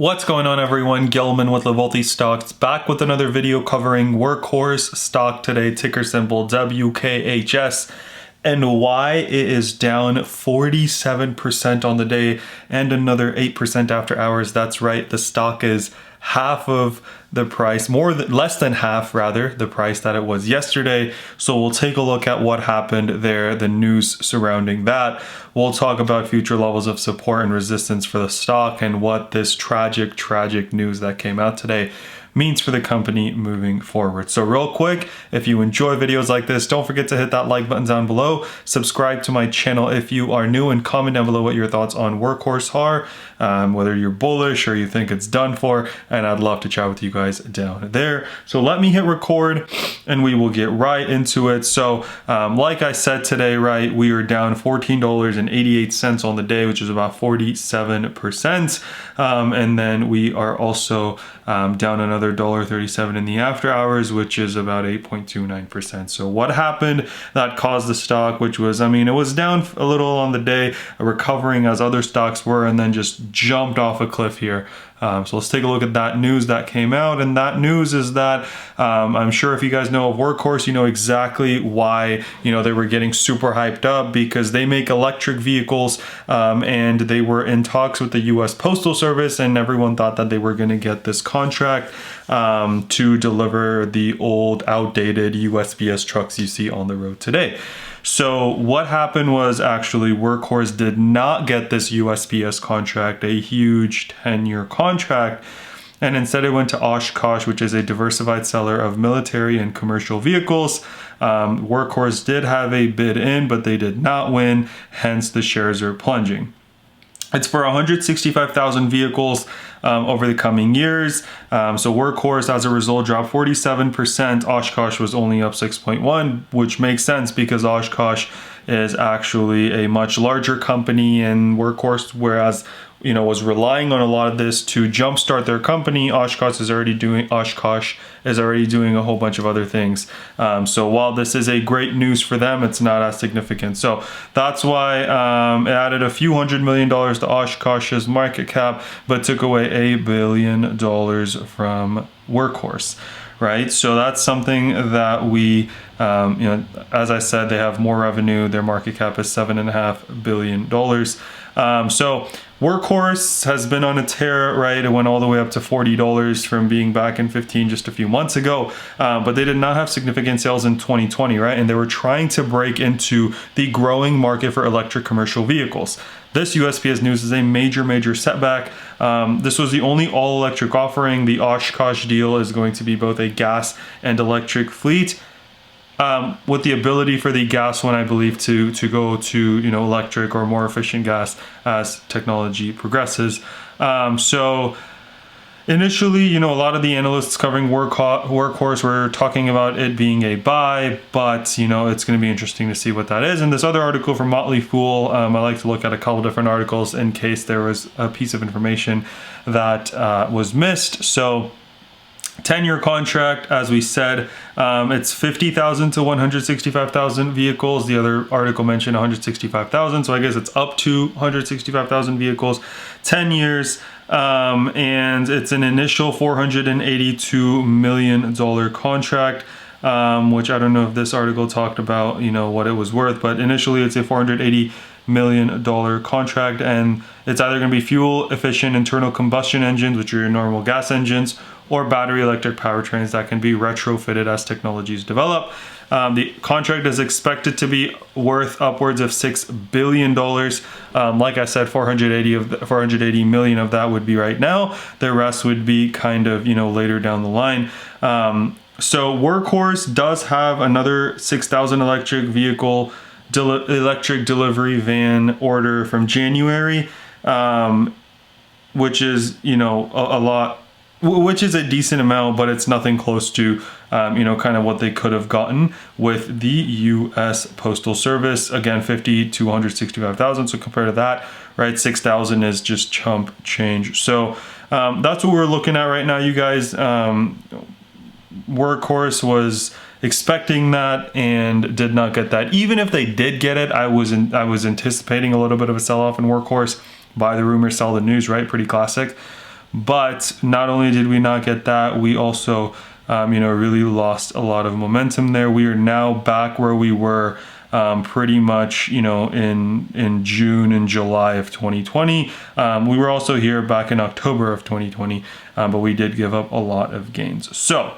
What's going on, everyone? Gilman with Wellthy Stocks, back with another video covering Workhorse Stock today, ticker symbol WKHS, and why it is down 47% on the day and another 8% after hours. That's right, the stock is half of the price, less than half rather, the price that it was yesterday. So we'll take a look at what happened there, the news surrounding that. We'll talk about future levels of support and resistance for the stock and what this tragic news that came out today means for the company moving forward. So real quick, if you enjoy videos like this, don't forget to hit that like button down below, subscribe to my channel if you are new, and comment down below what your thoughts on Workhorse are, whether you're bullish or you think it's done for, and I'd love to chat with you guys down there. So let me hit record and we will get right into it. So like I said today, right, we are down $14.88 on the day, which is about 47%. And then we are also down another $1.37 in the after hours, which is about 8.29%. So what happened that caused the stock, which was, it was down a little on the day, recovering as other stocks were, and then just jumped off a cliff here. So let's take a look at that news that came out. And that news is that I'm sure if you guys know of Workhorse, you know exactly why, they were getting super hyped up, because they make electric vehicles, and they were in talks with the US Postal Service, and everyone thought that they were going to get this contract to deliver the old outdated USPS trucks you see on the road today. So what happened was, actually Workhorse did not get this USPS contract, a huge 10-year contract, and instead it went to Oshkosh, which is a diversified seller of military and commercial vehicles. Workhorse did have a bid in, but they did not win, hence the shares are plunging. It's for 165,000 vehicles over the coming years. So Workhorse, as a result, dropped 47%. Oshkosh was only up 6.1%, which makes sense because Oshkosh is actually a much larger company, and Workhorse, whereas was relying on a lot of this to jumpstart their company, Oshkosh is already doing a whole bunch of other things. So while this is a great news for them, it's not as significant. So that's why it added a few $100 million to Oshkosh's market cap, but took away $1 billion from Workhorse. Right, so that's something that we, as I said, they have more revenue. Their market cap is $7.5 billion. So Workhorse has been on a tear, right? It went all the way up to $40 from being back in 15 just a few months ago. But they did not have significant sales in 2020, right? And they were trying to break into the growing market for electric commercial vehicles. This USPS news is a major setback. This was the only all-electric offering. The Oshkosh deal is going to be both a gas and electric fleet, with the ability for the gas one, I believe, to go to electric or more efficient gas as technology progresses. So initially, a lot of the analysts covering Workhorse were talking about it being a buy, but it's going to be interesting to see what that is. And this other article from Motley Fool, I like to look at a couple different articles in case there was a piece of information that was missed. So 10-year contract, as we said, it's 50,000 to 165,000 vehicles. The other article mentioned 165,000, so I guess it's up to 165,000 vehicles, 10 years, and it's an initial $482 million contract, which I don't know if this article talked about, what it was worth, but initially it's a $480 million contract, and it's either going to be fuel efficient internal combustion engines, which are your normal gas engines, or battery electric powertrains that can be retrofitted as technologies develop. The contract is expected to be worth upwards of $6 billion. Like I said, 480 million of that would be right now. The rest would be kind of, later down the line. So Workhorse does have another 6,000 electric vehicle electric delivery van order from January, which is, a lot, which is a decent amount, but it's nothing close to, kind of what they could have gotten with the US Postal Service. Again, 50 to 165,000. So compared to that, right, 6,000 is just chump change. So that's what we're looking at right now, you guys. Workhorse was expecting that and did not get that. Even if they did get it, I was anticipating a little bit of a sell-off in Workhorse. Buy the rumor, sell the news, right? Pretty classic. But not only did we not get that, we also really lost a lot of momentum there. We are now back where we were pretty much, in June and July of 2020. We were also here back in October of 2020, but we did give up a lot of gains. So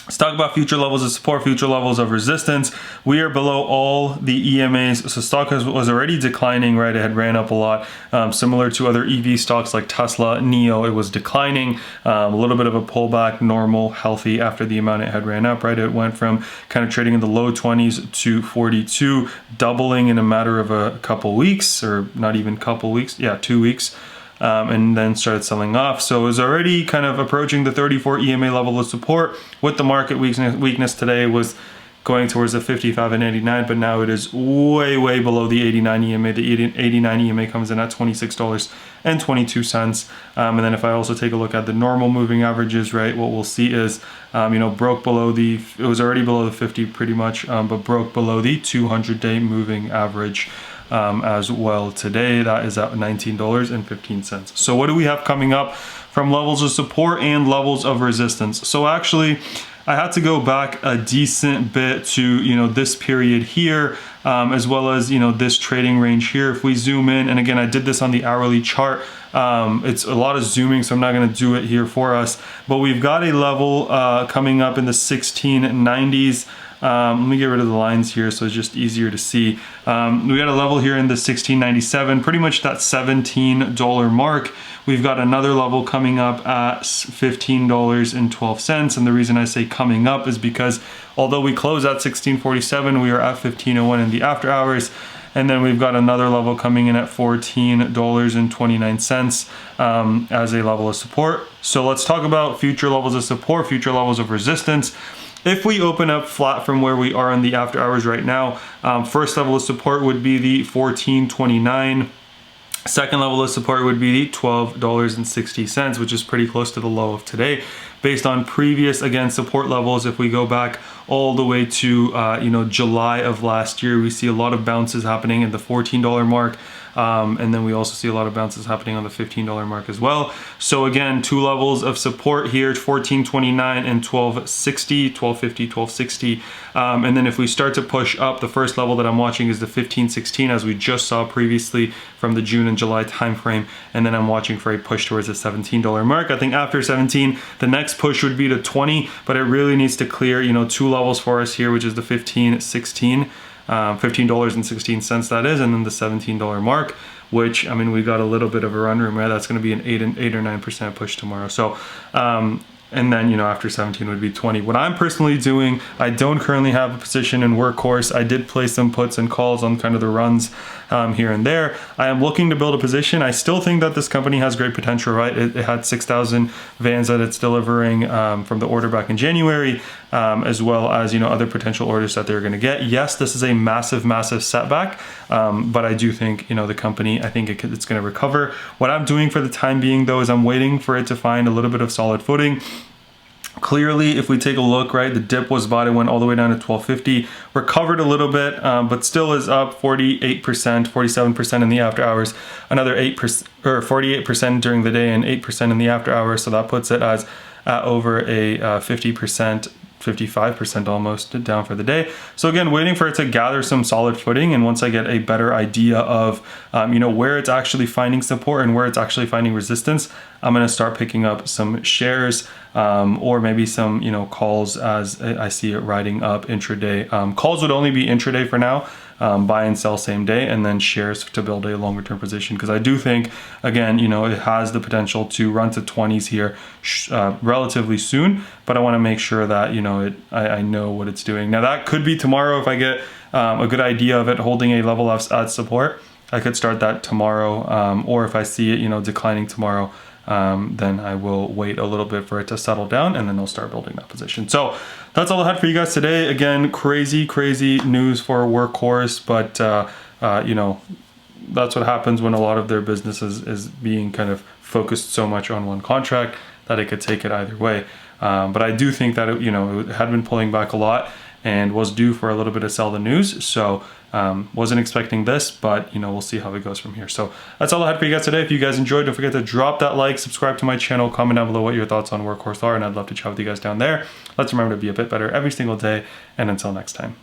let's talk about future levels of support, future levels of resistance. We are below all the EMAs. So stock was already declining, right? It had ran up a lot, similar to other EV stocks like Tesla, NIO. It was declining, a little bit of a pullback, normal, healthy after the amount it had ran up, right? It went from kind of trading in the low 20s to 42, doubling in a matter of a couple weeks, or not even couple weeks, 2 weeks. And then started selling off. So it was already kind of approaching the 34 EMA level of support. With the market weakness today was going towards the 55 and 89, but now it is way below the 89 EMA. The 89 EMA comes in at $26.22. And then if I also take a look at the normal moving averages, right, what we'll see is, broke below it was already below the 50 pretty much, but broke below the 200-day moving average as well today. That is at $19.15. So what do we have coming up from levels of support and levels of resistance? So actually, I had to go back a decent bit to this period here, as well as this trading range here. If we zoom in, and again, I did this on the hourly chart. It's a lot of zooming, so I'm not going to do it here for us, but we've got a level coming up in the 1690s. Let me get rid of the lines here so it's just easier to see. We got a level here in the 1697, pretty much that $17 mark. We've got another level coming up at $15.12. And the reason I say coming up is because although we close at 1647, we are at 1501 in the after hours. And then we've got another level coming in at $14.29 as a level of support. So let's talk about future levels of support, future levels of resistance. If we open up flat from where we are in the after hours right now, first level of support would be the $14.29. Second level of support would be the $12.60, which is pretty close to the low of today. Based on previous, again, support levels, if we go back all the way to July of last year, we see a lot of bounces happening at the $14 mark. And then we also see a lot of bounces happening on the $15 mark as well. So again, two levels of support here, $14.29 and $12.60, $12.50, $12.60. And then if we start to push up, the first level that I'm watching is the $15.16, as we just saw previously from the June and July timeframe. And then I'm watching for a push towards the $17 mark. I think after 17, the next push would be to 20, but it really needs to clear, two levels for us here, which is the $15.16. $15.16 that is, and then the $17 mark, which, I mean, we got a little bit of a run room, right? That's going to be an 8 or 9% push tomorrow. So and then after 17 would be 20. What I'm personally doing, I don't currently have a position in Workhorse. I did place some puts and calls on kind of the runs here and there. I am looking to build a position. I still think that this company has great potential, right? It had 6,000 vans that it's delivering from the order back in January, as well as other potential orders that they're going to get. Yes, this is a massive setback, but I do think the company, I think it's going to recover. What I'm doing for the time being, though, is I'm waiting for it to find a little bit of solid footing. Clearly, if we take a look, right, the dip was bought, it went all the way down to 1250, recovered a little bit, but still is up 48%, 47% in the after hours, another 8% or 48% during the day and 8% in the after hours. So that puts it as over a 50%, 55% almost down for the day. So again, waiting for it to gather some solid footing, and once I get a better idea of where it's actually finding support and where it's actually finding resistance, I'm going to start picking up some shares, or maybe some calls as I see it riding up intraday. Calls would only be intraday for now. Buy and sell same day, and then shares to build a longer term position, because I do think, again, it has the potential to run to 20s here relatively soon, but I want to make sure that I know what it's doing. Now that could be tomorrow if I get a good idea of it holding a level of support. I could start that tomorrow, or if I see it declining tomorrow, then I will wait a little bit for it to settle down, and then I'll start building that position. So that's all I had for you guys today. Again, crazy news for Workhorse, but that's what happens when a lot of their businesses is being kind of focused so much on one contract that it could take it either way. But I do think that it had been pulling back a lot, and was due for a little bit of sell the news. So wasn't expecting this, but you know, we'll see how it goes from here. So that's all I had for you guys today. If you guys enjoyed, don't forget to drop that like, subscribe to my channel, comment down below what your thoughts on Workhorse are, and I'd love to chat with you guys down there. Let's remember to be a bit better every single day, and until next time.